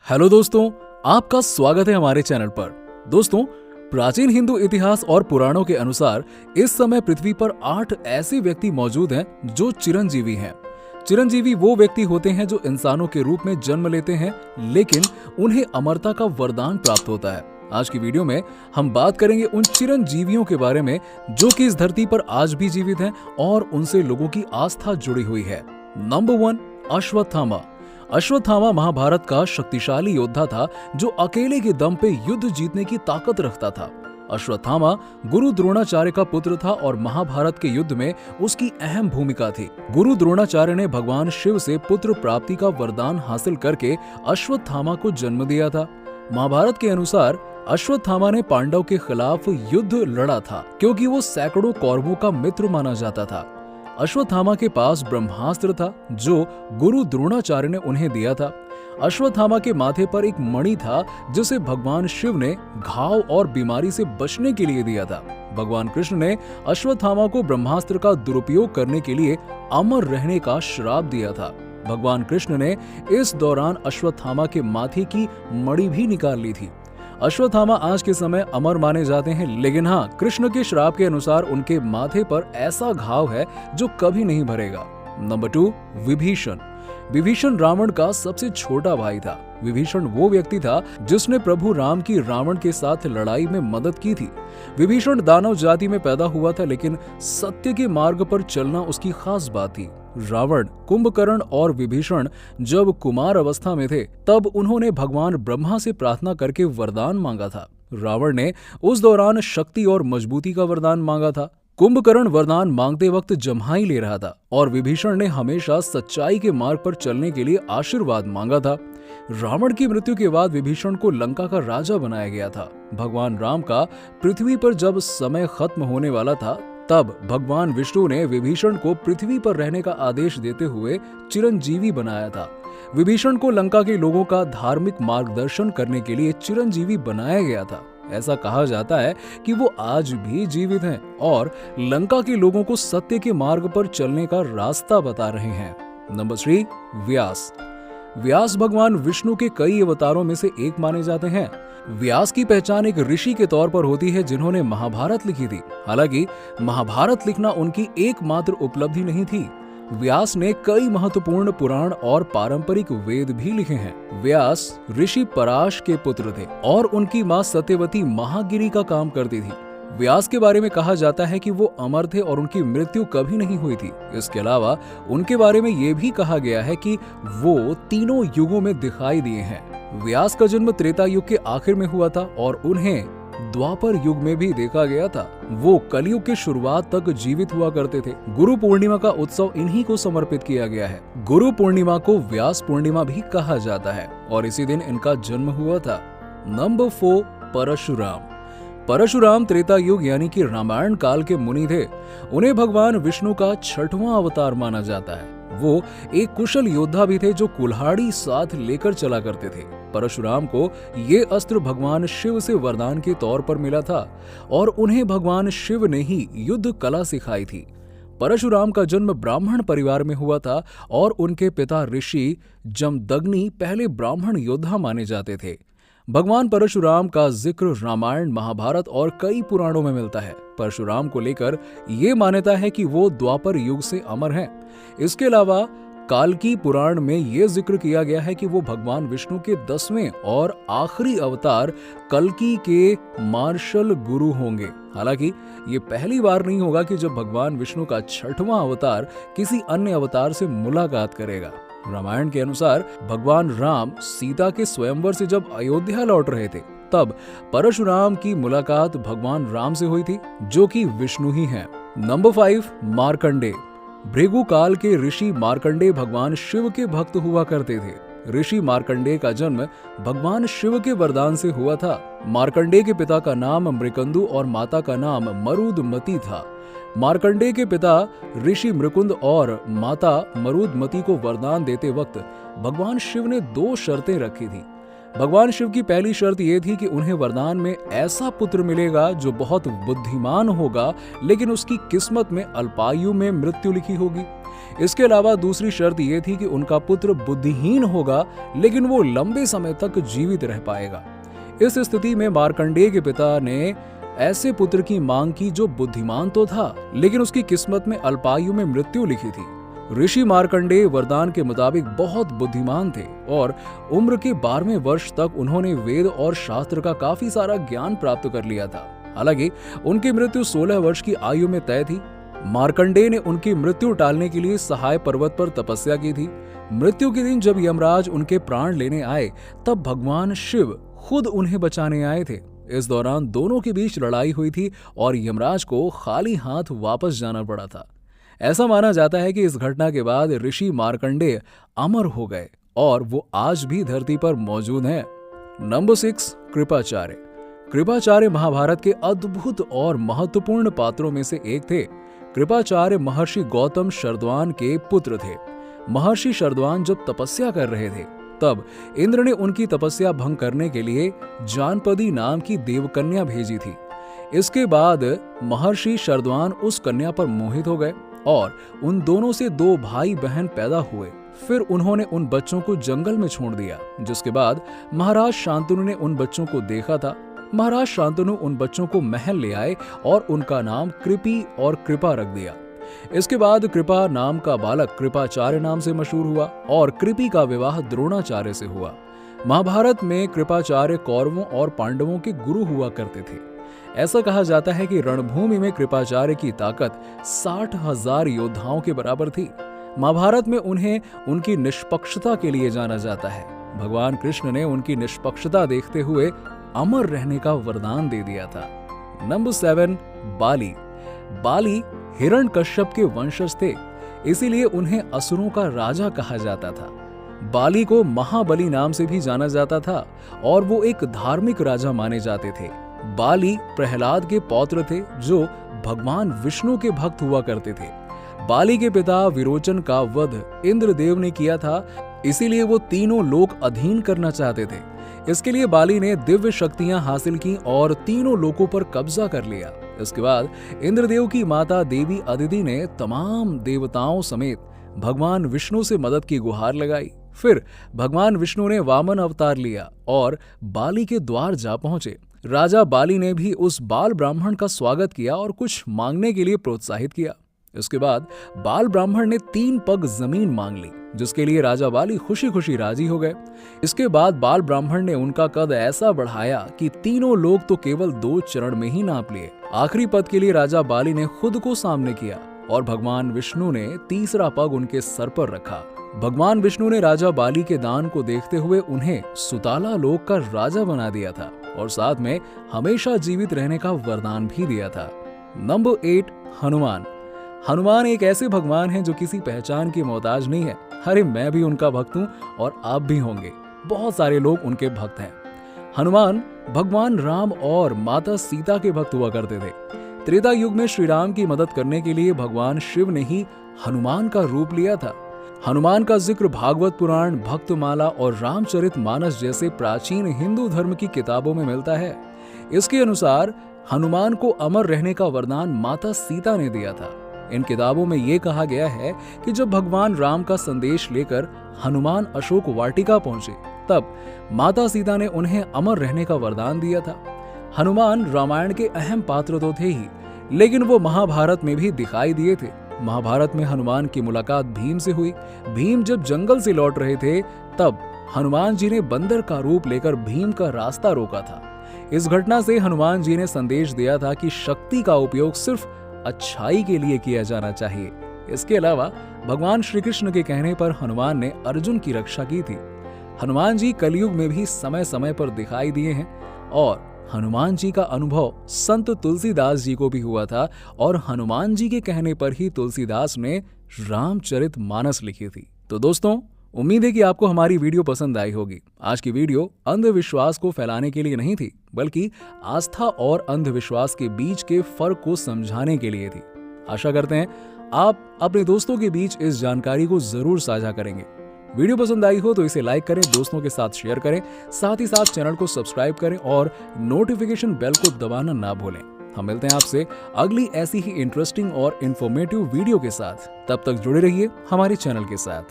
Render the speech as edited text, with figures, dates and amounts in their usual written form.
Hello दोस्तों, आपका स्वागत है हमारे चैनल पर। दोस्तों, प्राचीन हिंदू इतिहास और पुराणों के अनुसार इस समय पृथ्वी पर 8 ऐसे व्यक्ति मौजूद हैं जो चिरंजीवी हैं। चिरंजीवी वो व्यक्ति होते हैं जो इंसानों के रूप में जन्म लेते हैं, लेकिन उन्हें अमरता का वरदान प्राप्त होता है। आज की वीडियो में हम बात करेंगे उन चिरंजीवियों के बारे में जो कि इस धरती पर आज भी जीवित हैं और उनसे लोगों की आस्था जुड़ी हुई है। नंबर 1, अश्वत्थामा। अश्वत्थामा महाभारत का शक्तिशाली योद्धा था जो अकेले के दम पे युद्ध जीतने की ताकत रखता था। अश्वत्थामा गुरु द्रोणाचार्य का पुत्र था और महाभारत के युद्ध में उसकी अहम भूमिका थी। गुरु द्रोणाचार्य ने भगवान शिव से पुत्र प्राप्ति का वरदान हासिल करके अश्वत्थामा को जन्म दिया था। महाभारत के अनुसार अश्वत्थामा ने पांडव के खिलाफ युद्ध लड़ा था क्योंकि वो सैकड़ों कौरवों का मित्र माना जाता था। अश्वत्थामा के पास ब्रह्मास्त्र था जो गुरु द्रोणाचार्य ने उन्हें दिया था। अश्वत्थामा के माथे पर एक मणि था जिसे भगवान शिव ने घाव और बीमारी से बचने के लिए दिया था। भगवान कृष्ण ने अश्वत्थामा को ब्रह्मास्त्र का दुरुपयोग करने के लिए अमर रहने का श्राप दिया था। भगवान कृष्ण ने इस दौरान अश्वत्थामा के माथे की मणि भी निकाल ली थी। अश्वत्थामा आज के समय अमर माने जाते हैं, लेकिन हाँ, कृष्ण के श्राप के अनुसार उनके माथे पर ऐसा घाव है जो कभी नहीं भरेगा। नंबर 2, विभीषण। विभीषण रावण का सबसे छोटा भाई था। विभीषण वो व्यक्ति था जिसने प्रभु राम की रावण के साथ लड़ाई में मदद की थी। विभीषण दानव जाति में पैदा हुआ था, लेकिन सत्य के मार्ग पर चलना उसकी खास बात थी। रावण, कुंभकर्ण और विभीषण जब कुमार अवस्था में थे तब उन्होंने भगवान ब्रह्मा से प्रार्थना करके वरदान मांगा था। रावण ने उस दौरान शक्ति और मजबूती का वरदान मांगा था। कुंभकर्ण वरदान मांगते वक्त जम्हाई ले रहा था और विभीषण ने हमेशा सच्चाई के मार्ग पर चलने के लिए आशीर्वाद मांगा था। रावण की मृत्यु के बाद विभीषण को लंका का राजा बनाया गया था। भगवान राम का पृथ्वी पर जब समय खत्म होने वाला था तब भगवान विष्णु ने विभीषण को पृथ्वी पर रहने का आदेश देते हुए चिरंजीवी बनाया था। विभीषण को लंका के लोगों का धार्मिक मार्गदर्शन करने के लिए चिरंजीवी बनाया गया था। ऐसा कहा जाता है कि वो आज भी जीवित हैं और लंका के लोगों को सत्य के मार्ग पर चलने का रास्ता बता रहे हैं। नंबर 3, व्यास। व्यास भगवान विष्णु के कई अवतारों में से एक माने जाते हैं। व्यास की पहचान एक ऋषि के तौर पर होती है जिन्होंने महाभारत लिखी थी। हालांकि महाभारत लिखना उनकी एकमात्र उपलब्धि नहीं थी। व्यास ने कई महत्वपूर्ण पुराण और पारंपरिक वेद भी लिखे हैं। व्यास ऋषि पराश के पुत्र थे और उनकी मां सत्यवती महागिरी का काम करती थी। व्यास के बारे में कहा जाता है कि वो अमर थे और उनकी मृत्यु कभी नहीं हुई थी। इसके अलावा उनके बारे में ये भी कहा गया है कि वो तीनों युगों में दिखाई दिए हैं। व्यास का जन्म त्रेता युग के आखिर में हुआ था और उन्हें द्वापर युग में भी देखा गया था। वो कलयुग की शुरुआत तक जीवित हुआ करते थे। गुरु पूर्णिमा का उत्सव इन्हीं को समर्पित किया गया है। गुरु पूर्णिमा को व्यास पूर्णिमा भी कहा जाता है और इसी दिन इनका जन्म हुआ था। नंबर 4, परशुराम। परशुराम त्रेता युग यानी कि रामायण काल के मुनि थे। उन्हें भगवान विष्णु का 6वां अवतार माना जाता है। वो एक कुशल योद्धा भी थे जो कुल्हाड़ी साथ लेकर चला करते थे। परशुराम को ये अस्त्र भगवान शिव से वरदान के तौर पर मिला था और उन्हें भगवान शिव ने ही युद्ध कला सिखाई थी। परशुराम का जन्म ब्राह्मण परिवार में हुआ था और उनके पिता ऋषि जमदग्नि पहले ब्राह्मण योद्धा माने जाते थे। भगवान परशुराम का जिक्र रामायण, महाभारत और कई पुराणों में मिलता है। परशुराम को लेकर ये मान्यता है कि वो द्वापर युग से अमर हैं। इसके अलावा काल्की पुराण में ये जिक्र किया गया है कि वो भगवान विष्णु के 10वें और आखिरी अवतार कल्की के मार्शल गुरु होंगे। हालांकि ये पहली बार नहीं होगा कि जब भगवान विष्णु का 6वां अवतार किसी अन्य अवतार से मुलाकात करेगा। रामायण के अनुसार भगवान राम सीता के स्वयंवर से जब अयोध्या लौट रहे थे तब परशुराम की मुलाकात भगवान राम से हुई थी जो कि विष्णु ही हैं। नंबर 5, मार्कंडेय। भृगु काल के ऋषि मार्कंडेय भगवान शिव के भक्त हुआ करते थे। ऋषि मार्कंडेय का जन्म भगवान शिव के वरदान से हुआ था। मार्कंडेय के पिता का नाम मृकंदु और माता का नाम मरुदमती था। मार्कंडेय के पिता ऋषि मृकुंद और माता मरुदमती को वरदान देते वक्त भगवान शिव ने 2 शर्तें रखी थी। भगवान शिव की पहली शर्त यह थी कि उन्हें वरदान में ऐसा पुत्र मिलेगा जो बहुत बुद्धिमान होगा, लेकिन उसकी किस्मत में अल्पायु में मृत्यु लिखी होगी। इसके अलावा दूसरी शर्त यह थी कि उनका पुत्र बुद्धिहीन होगा लेकिन वो लंबे समय तक जीवित रह पाएगा। इस स्थिति में मार्कंडेय के पिता ने ऐसे पुत्र की मांग की जो बुद्धिमान तो था लेकिन उसकी किस्मत में अल्पायु में मृत्यु लिखी थी। ऋषि मार्कंडेय वरदान के मुताबिक बहुत बुद्धिमान थे और उम्र के 12वें वर्ष तक उन्होंने वेद और शास्त्र का काफी सारा ज्ञान प्राप्त कर लिया था। हालांकि उनकी मृत्यु 16 वर्ष की आयु में तय थी। मार्कंडेय ने उनकी मृत्यु टालने के लिए सहाय पर्वत पर तपस्या की थी। मृत्यु के दिन जब यमराज उनके प्राण लेने आए तब भगवान शिव खुद उन्हें बचाने आए थे। इस दौरान दोनों के बीच लड़ाई हुई थी और यमराज को खाली हाथ वापस जाना पड़ा था। ऐसा माना जाता है कि इस घटना के बाद ऋषि मार्कंडेय अमर हो गए और वो आज भी धरती पर मौजूद हैं। नंबर 6, कृपाचार्य। कृपाचार्य महाभारत के अद्भुत और महत्वपूर्ण पात्रों में से एक थे। कृपाचार्य महर्षि गौतम शरद्वान के पुत्र थे। महर्षि शरद्वान जब तपस्या कर रहे थे तब इंद्र ने उनकी तपस्या भंग करने के लिए जानपदी नाम की देवकन्या भेजी थी। इसके बाद महर्षि शरद्वान उस कन्या पर मोहित हो गए और उन दोनों से 2 भाई बहन पैदा हुए। फिर उन्होंने उन बच्चों को जंगल में छोड़ दिया, जिसके बाद महाराज शांतनु ने उन बच्चों को देखा था। महाराज शांतनु उन बच्चों को महल ले आए और उनका नाम कृपी और कृपा रख दिया। इसके बाद कृपा नाम का बालक कृपाचार्य नाम से मशहूर हुआ और कृपी का विवाह द्रोणाचार्य से हुआ। महाभारत में कृपाचार्य कौरवों और पांडवों के गुरु हुआ करते थे। ऐसा कहा जाता है कि रणभूमि में कृपाचार्य की ताकत 60,000 योद्धाओं के बराबर थी। महाभारत में उन्हें उनकी निष्पक्षता के लिए जाना जाता है। भगवान कृष्ण ने उनकी निष्पक्षता देखते हुए अमर रहने का वरदान दे दिया था। नंबर 7, बाली। बाली हिरण्यकश्यप के वंशज थे, इसीलिए उन्हें असुरों का राजा कहा जाता था। बाली को महाबली नाम से भी जाना जाता था और वो एक धार्मिक राजा माने जाते थे। बाली प्रहलाद के पौत्र थे जो भगवान विष्णु के भक्त हुआ करते थे। बाली के पिता विरोचन का वध इंद्रदेव ने किया था, इसीलिए वो तीनों लोक अधीन करना चाहते थे। इसके लिए बाली ने दिव्य शक्तियां हासिल की और तीनों लोकों पर कब्जा कर लिया। इसके बाद इंद्रदेव की माता देवी अदिति ने तमाम देवताओं समेत भगवान विष्णु से मदद की गुहार लगाई। फिर भगवान विष्णु ने वामन अवतार लिया और बाली के द्वार जा पहुंचे। राजा बाली ने भी उस बाल ब्राह्मण का स्वागत किया और कुछ मांगने के लिए प्रोत्साहित किया। इसके बाद बाल ब्राह्मण ने 3 पग जमीन मांग ली, जिसके लिए राजा बाली खुशी खुशी राजी हो गए। इसके बाद बाल ब्राह्मण ने उनका कद ऐसा बढ़ाया कि तीनों लोग तो केवल 2 चरण में ही नाप लिए। आखिरी पद के लिए राजा बाली ने खुद को सामने किया और भगवान विष्णु ने तीसरा पग उनके सर पर रखा। भगवान विष्णु ने राजा बाली के दान को देखते हुए उन्हें सुताला लोक का राजा बना दिया था और साथ में हमेशा जीवित रहने का वरदान भी दिया था। नंबर 8, हनुमान। हनुमान एक ऐसे भगवान हैं जो किसी पहचान की मोहताज नहीं है। अरे मैं भी उनका भक्त हूं और आप भी होंगे। बहुत सारे लोग उनके भक्त हैं। हनुमान भगवान राम और माता सीता के भक्त हुआ करते थे। त्रेता युग में श्री राम की मदद करने के लिए भगवान शिव ने ही हनुमान का रूप लिया था। हनुमान का जिक्र भागवत पुराण, भक्तमाला और रामचरितमानस जैसे प्राचीन हिंदू धर्म की किताबों में मिलता है। इसके अनुसार हनुमान को अमर रहने का वरदान माता सीता ने दिया था। इन किताबों में यह कहा गया है कि जब भगवान राम का संदेश लेकर हनुमान अशोक वाटिका पहुंचे तब माता सीता ने उन्हें अमर रहने का वरदान दिया था। हनुमान रामायण के अहम पात्र तो थे ही, लेकिन वो महाभारत में भी दिखाई दिए थे। महाभारत में हनुमान की मुलाकात भीम से हुई। भीम जब जंगल से लौट रहे थे तब हनुमान जी ने बंदर का रूप लेकर भीम का रास्ता रोका था। इस घटना से हनुमान जी ने संदेश दिया था कि शक्ति का उपयोग सिर्फ अच्छाई के लिए किया जाना चाहिए। इसके अलावा भगवान श्री कृष्ण के कहने पर हनुमान ने अर्जुन की रक्षा की थी। हनुमान जी कलयुग में भी समय समय पर दिखाई दिए हैं और हनुमान जी का अनुभव संत तुलसीदास जी को भी हुआ था और हनुमान जी के कहने पर ही तुलसीदास ने रामचरितमानस लिखी थी। तो दोस्तों, उम्मीद है कि आपको हमारी वीडियो पसंद आई होगी। आज की वीडियो अंधविश्वास को फैलाने के लिए नहीं थी, बल्कि आस्था और अंधविश्वास के बीच के फर्क को समझाने के लिए थी। आशा करते हैं आप अपने दोस्तों के बीच इस जानकारी को जरूर साझा करेंगे। वीडियो पसंद आई हो तो इसे लाइक करें, दोस्तों के साथ शेयर करें, साथ ही साथ चैनल को सब्सक्राइब करें और नोटिफिकेशन बेल को दबाना ना भूलें। हम मिलते हैं आपसे अगली ऐसी ही इंटरेस्टिंग और इन्फॉर्मेटिव वीडियो के साथ। तब तक जुड़े रहिए हमारे चैनल के साथ।